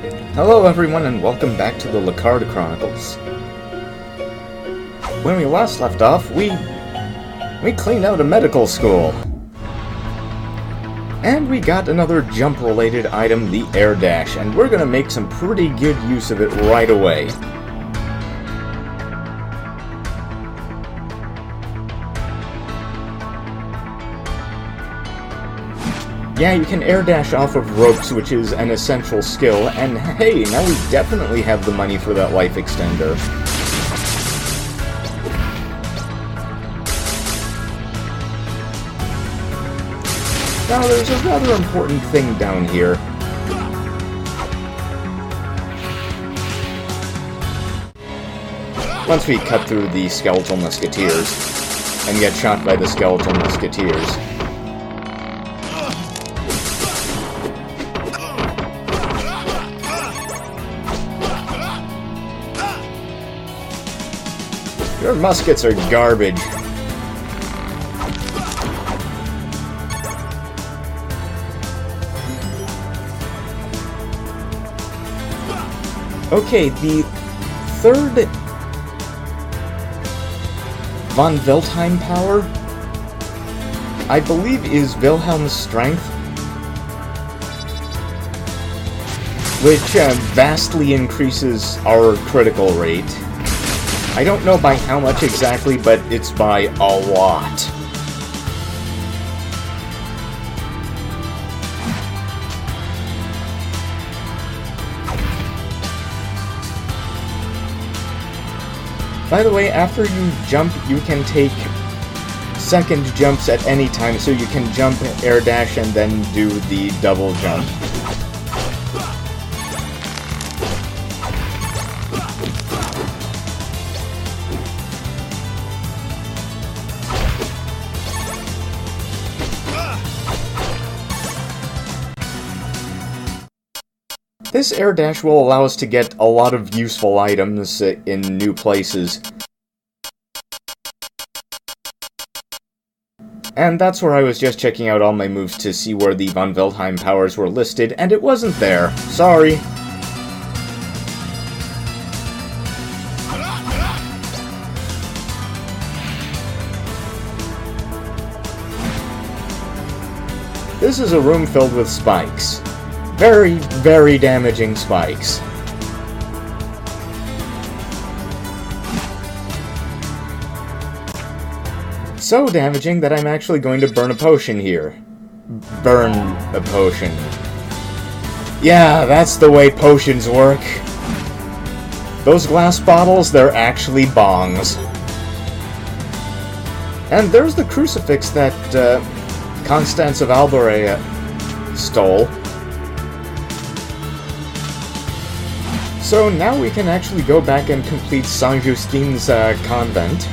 Hello everyone and welcome back to the Lecarde Chronicles. When we last left off, we cleaned out a medical school. And we got another jump-related item, the air dash, and we're gonna make some pretty good use of it right away. Yeah, you can air dash off of ropes, which is an essential skill, and hey, now we definitely have the money for that life extender. Now there's a rather important thing down here. Once we cut through the skeletal musketeers, and get shot by the skeletal musketeers, your muskets are garbage. Okay, the third von Wildheim power, I believe, is Wilhelm's Strength, which vastly increases our critical rate. I don't know by how much exactly, but it's by a lot. By the way, after you jump, you can take second jumps at any time, so you can jump, air dash, and then do the double jump. This air dash will allow us to get a lot of useful items in new places. And that's where I was just checking out all my moves to see where the von Wildheim powers were listed, and it wasn't there. Sorry. This is a room filled with spikes. Very, very damaging spikes. So damaging that I'm actually going to burn a potion here. Burn a potion. Yeah, that's the way potions work. Those glass bottles, they're actually bongs. And there's the crucifix that Constance of Albury stole. So now we can actually go back and complete Saint-Justine's convent.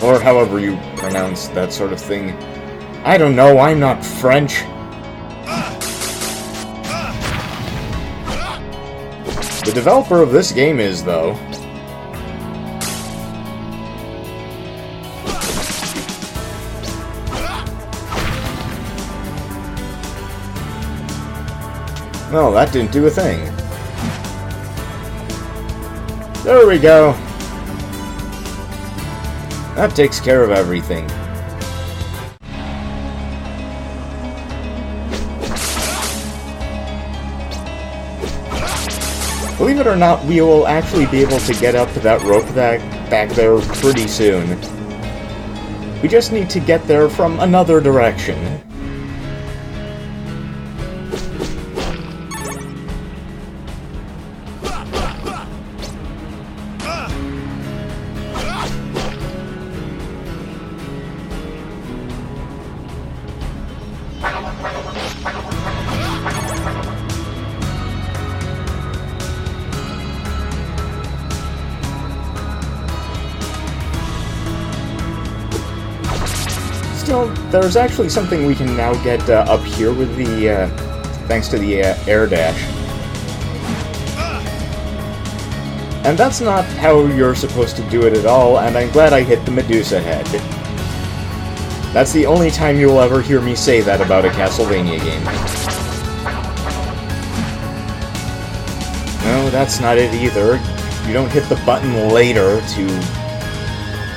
Or however you pronounce that sort of thing. I don't know, I'm not French. The developer of this game is, though. No, that didn't do a thing. There we go. That takes care of everything. Believe it or not, we will actually be able to get up to that rope back there pretty soon. We just need to get there from another direction. Still, there's actually something we can now get up here with the, thanks to the air dash. And that's not how you're supposed to do it at all, and I'm glad I hit the Medusa head. That's the only time you'll ever hear me say that about a Castlevania game. No, that's not it either. You don't hit the button later to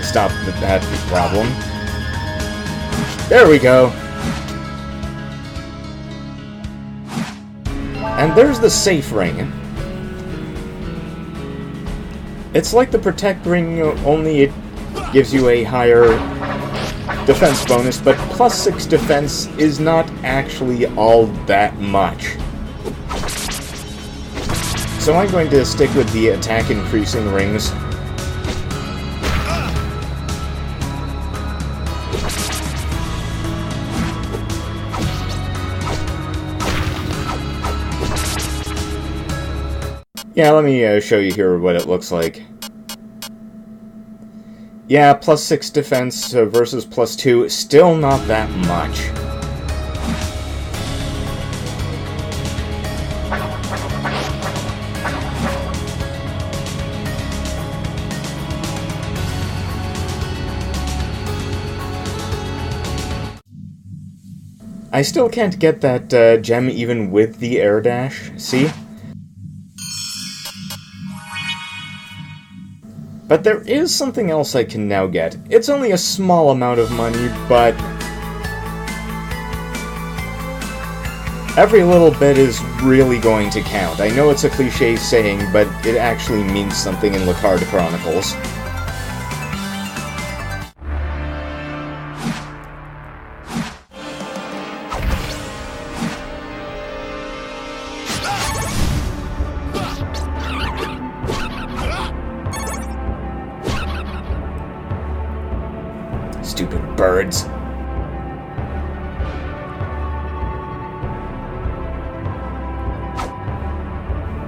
stop that problem. There we go. And there's the safe ring. It's like the protect ring, only it gives you a higher defense bonus, but plus 6 defense is not actually all that much. So I'm going to stick with the attack increasing rings. Yeah, let me show you here what it looks like. Yeah, plus 6 defense versus plus 2, still not that much. I still can't get that gem even with the air dash, see? But there is something else I can now get. It's only a small amount of money, but every little bit is really going to count. I know it's a cliché saying, but it actually means something in Lecarde Chronicles. Stupid birds.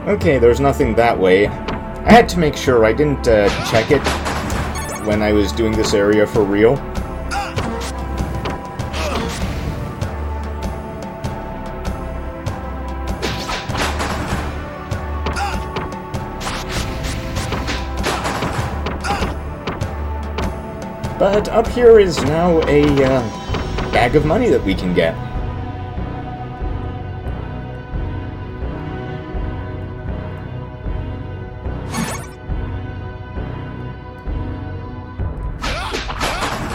Okay, there's nothing that way. I had to make sure I didn't check it when I was doing this area for real. But up here is now a bag of money that we can get.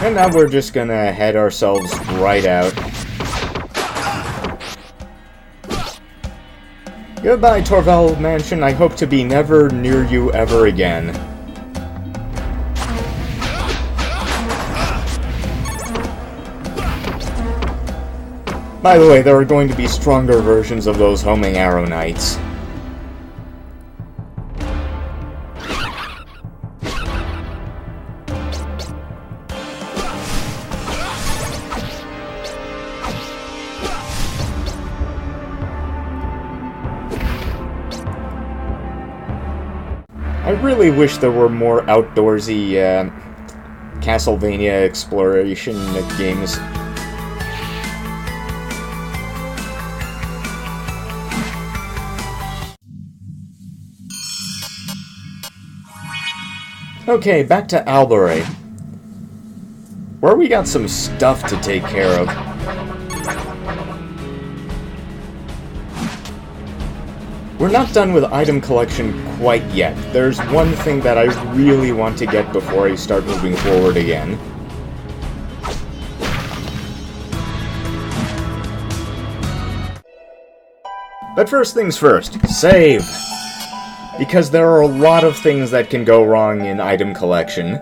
And now we're just gonna head ourselves right out. Goodbye, Torval Mansion. I hope to be never near you ever again. By the way, there are going to be stronger versions of those homing arrow knights. I really wish there were more outdoorsy Castlevania exploration games. Okay, back to Alberet, where we got some stuff to take care of. We're not done with item collection quite yet. There's one thing that I really want to get before I start moving forward again. But first things first, save! Because there are a lot of things that can go wrong in item collection.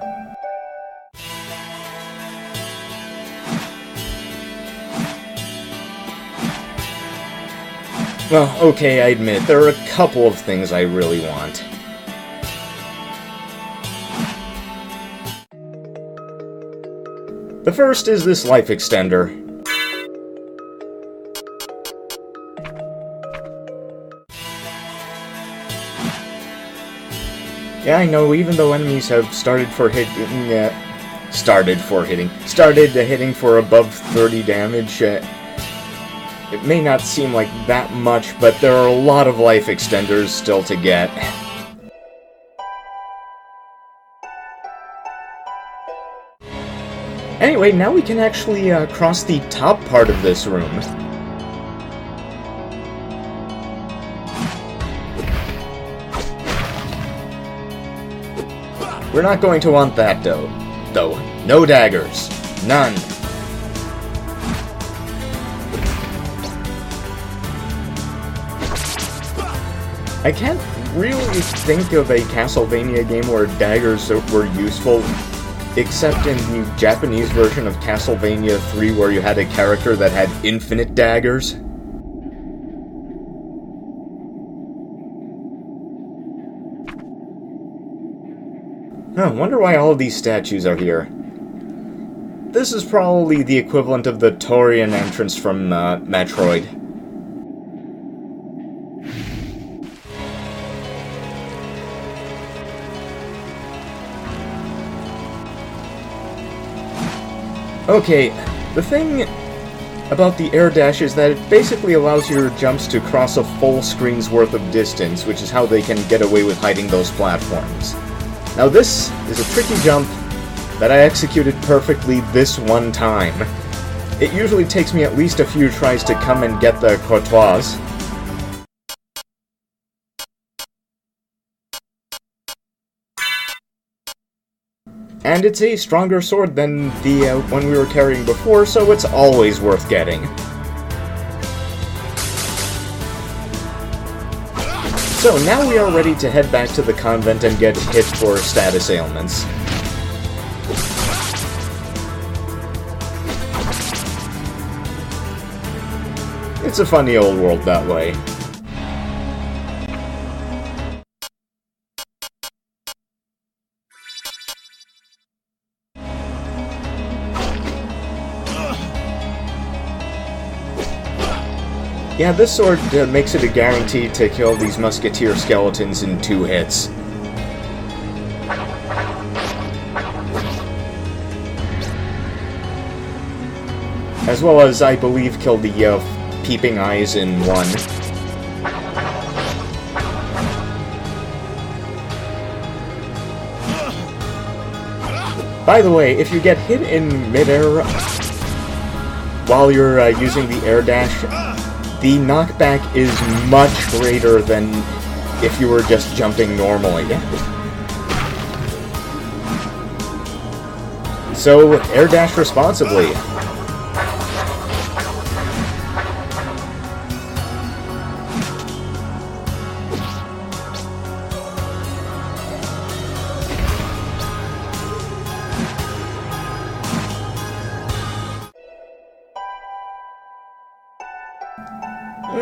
Well, okay, I admit, there are a couple of things I really want. The first is this life extender. Yeah, I know, even though enemies have started hitting for above 30 damage, it may not seem like that much, but there are a lot of life extenders still to get. Anyway, now we can actually cross the top part of this room. We're not going to want that, though. No daggers. None. I can't really think of a Castlevania game where daggers were useful, except in the Japanese version of Castlevania 3 where you had a character that had infinite daggers. I wonder why all of these statues are here. This is probably the equivalent of the Torian entrance from Metroid. Okay, the thing about the air dash is that it basically allows your jumps to cross a full screen's worth of distance, which is how they can get away with hiding those platforms. Now this is a tricky jump that I executed perfectly this one time. It usually takes me at least a few tries to come and get the courtoise. And it's a stronger sword than the one we were carrying before, so it's always worth getting. So now we are ready to head back to the convent and get hit for status ailments. It's a funny old world that way. Yeah, this sword makes it a guarantee to kill these musketeer skeletons in 2 hits. As well as, I believe, kill the peeping eyes in 1. By the way, if you get hit in midair while you're using the air dash, the knockback is much greater than if you were just jumping normally. So, air dash responsibly.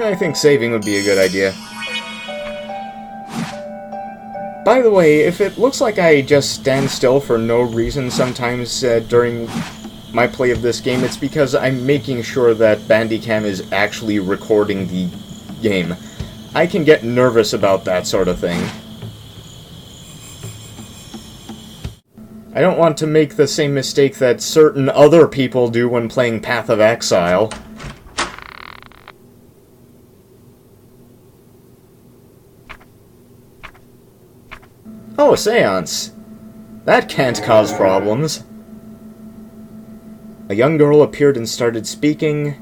I think saving would be a good idea. By the way, if it looks like I just stand still for no reason sometimes during my play of this game, it's because I'm making sure that Bandicam is actually recording the game. I can get nervous about that sort of thing. I don't want to make the same mistake that certain other people do when playing Path of Exile. Oh, a seance. That can't cause problems. A young girl appeared and started speaking.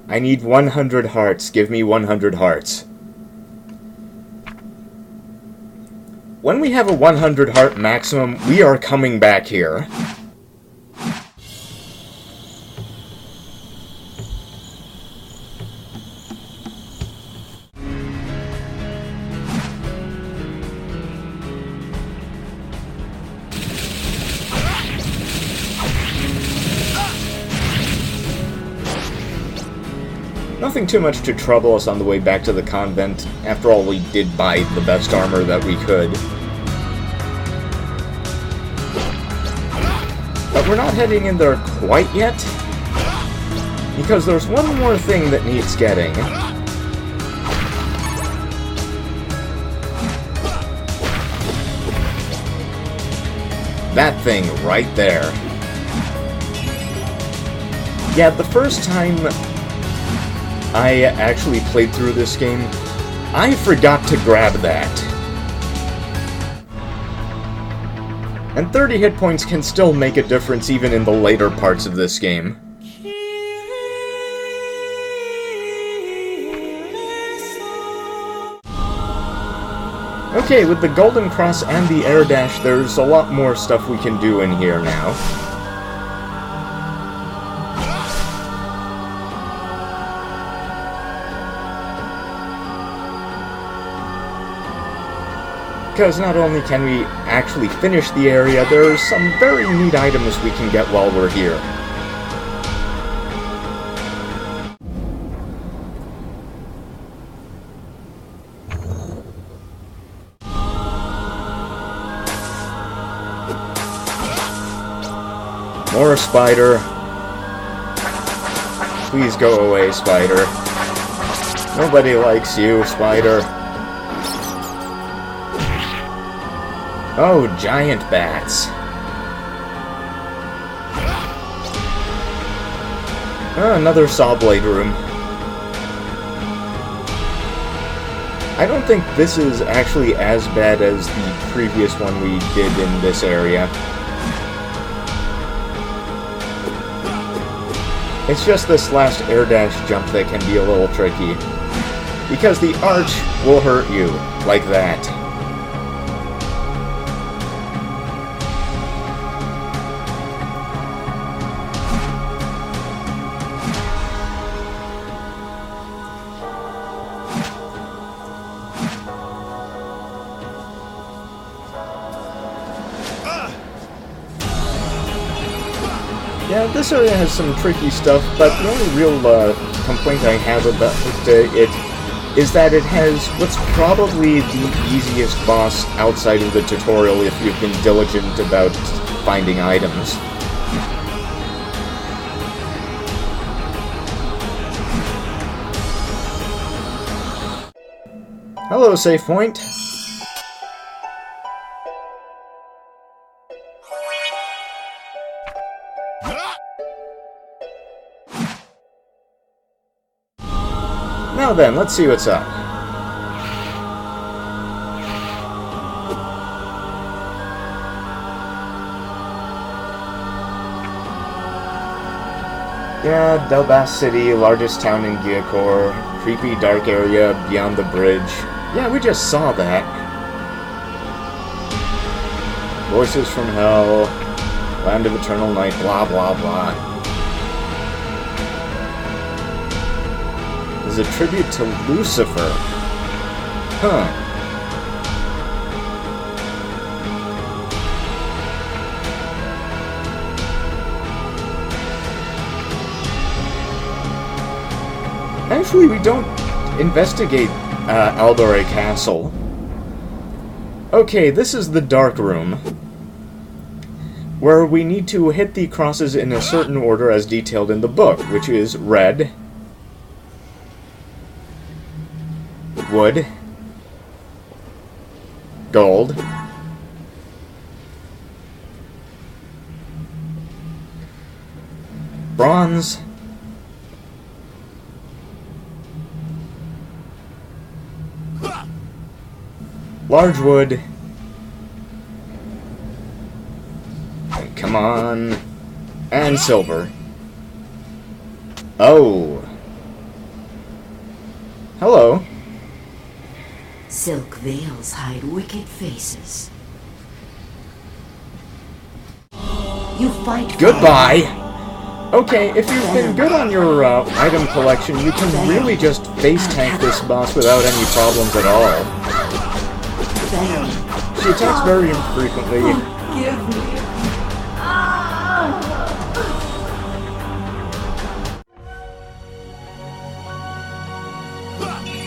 I need 100 hearts. Give me 100 hearts. When we have a 100 heart maximum, we are coming back here. Nothing too much to trouble us on the way back to the convent. After all, we did buy the best armor that we could. But we're not heading in there quite yet, because there's one more thing that needs getting. That thing right there. Yeah, the first time I actually played through this game, I forgot to grab that. And 30 hit points can still make a difference even in the later parts of this game. Okay, with the Golden Cross and the Air Dash, there's a lot more stuff we can do in here now. Because not only can we actually finish the area, there are some very neat items we can get while we're here. More spider. Please go away, spider. Nobody likes you, spider. Oh, giant bats. Oh, another saw blade room. I don't think this is actually as bad as the previous one we did in this area. It's just this last air dash jump that can be a little tricky. Because the arch will hurt you, like that. Yeah, this area has some tricky stuff, but the only real complaint I have about it is that it has what's probably the easiest boss outside of the tutorial if you've been diligent about finding items. Hello, save point. Now then, let's see what's up. Yeah, Delbas City, largest town in Gyakor, creepy dark area beyond the bridge. Yeah, we just saw that. Voices from hell, land of eternal night, blah blah blah. Is a tribute to Lucifer. Huh. Actually, we don't investigate Aldore Castle. Okay, this is the dark room, where we need to hit the crosses in a certain order as detailed in the book, which is red, wood, gold, bronze, large wood, come on, and silver. Oh. Hello. Silk veils hide wicked faces. You fight. Goodbye! Okay, if you've been good on your item collection, you can really just face tank this boss without any problems at all. She attacks very infrequently. Give me.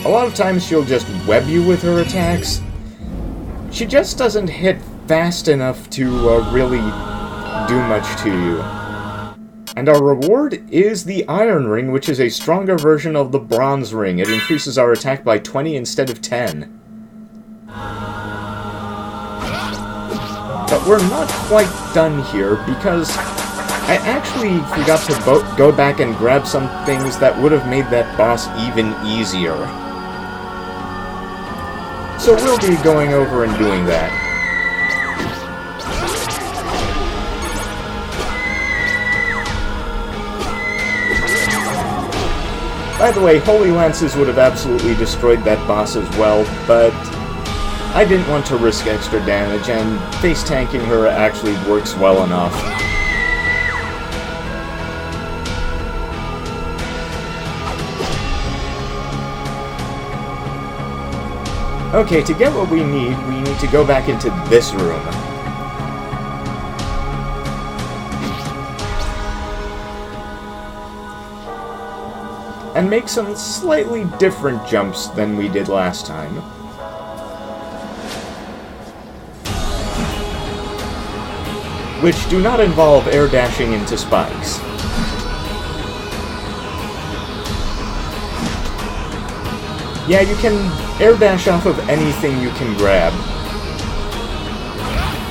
A lot of times she'll just web you with her attacks. She just doesn't hit fast enough to really do much to you. And our reward is the Iron Ring, which is a stronger version of the Bronze Ring. It increases our attack by 20 instead of 10. But we're not quite done here, because I actually forgot to go back and grab some things that would have made that boss even easier. So we'll be going over and doing that. By the way, Holy Lances would have absolutely destroyed that boss as well, but I didn't want to risk extra damage, and face tanking her actually works well enough. Okay, to get what we need to go back into this room. And make some slightly different jumps than we did last time. Which do not involve air dashing into spikes. Yeah, you can air dash off of anything you can grab.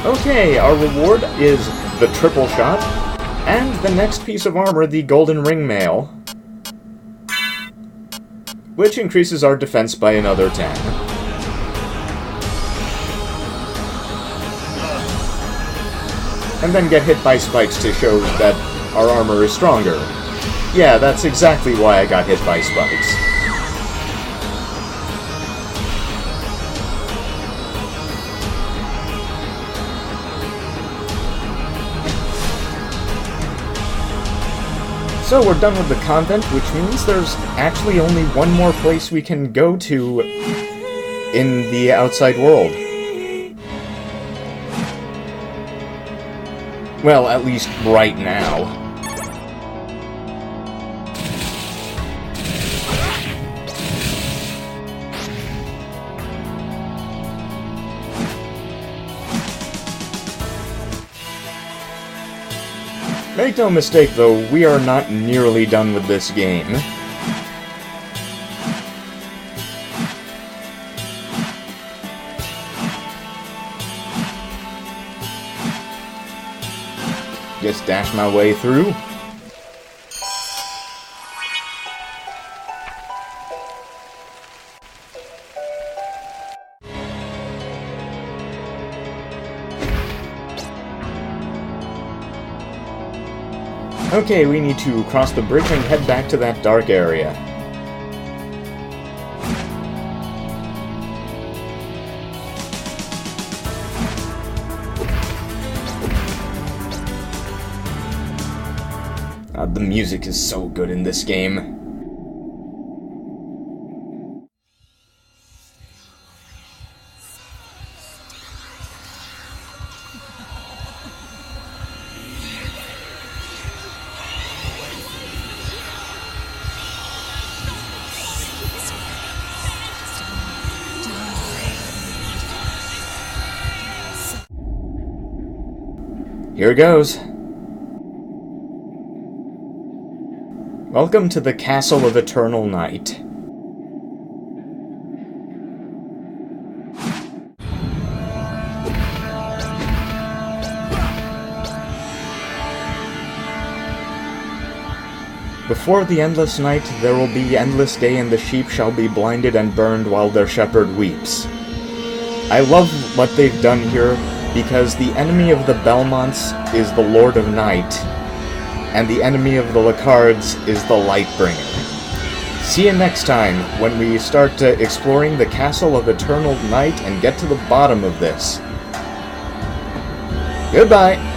Okay, our reward is the triple shot, and the next piece of armor, the golden ring mail, which increases our defense by another 10. And then get hit by spikes to show that our armor is stronger. Yeah, that's exactly why I got hit by spikes. So we're done with the convent, which means there's actually only one more place we can go to in the outside world. Well, at least right now. Make no mistake, though, we are not nearly done with this game. Just dash my way through. Okay, we need to cross the bridge and head back to that dark area. The music is so good in this game. Here goes. Welcome to the Castle of Eternal Night. Before the endless night, there will be endless day, and the sheep shall be blinded and burned while their shepherd weeps. I love what they've done here, because the enemy of the Belmonts is the Lord of Night, and the enemy of the Lecardes is the Lightbringer. See you next time, when we start exploring the Castle of Eternal Night and get to the bottom of this. Goodbye!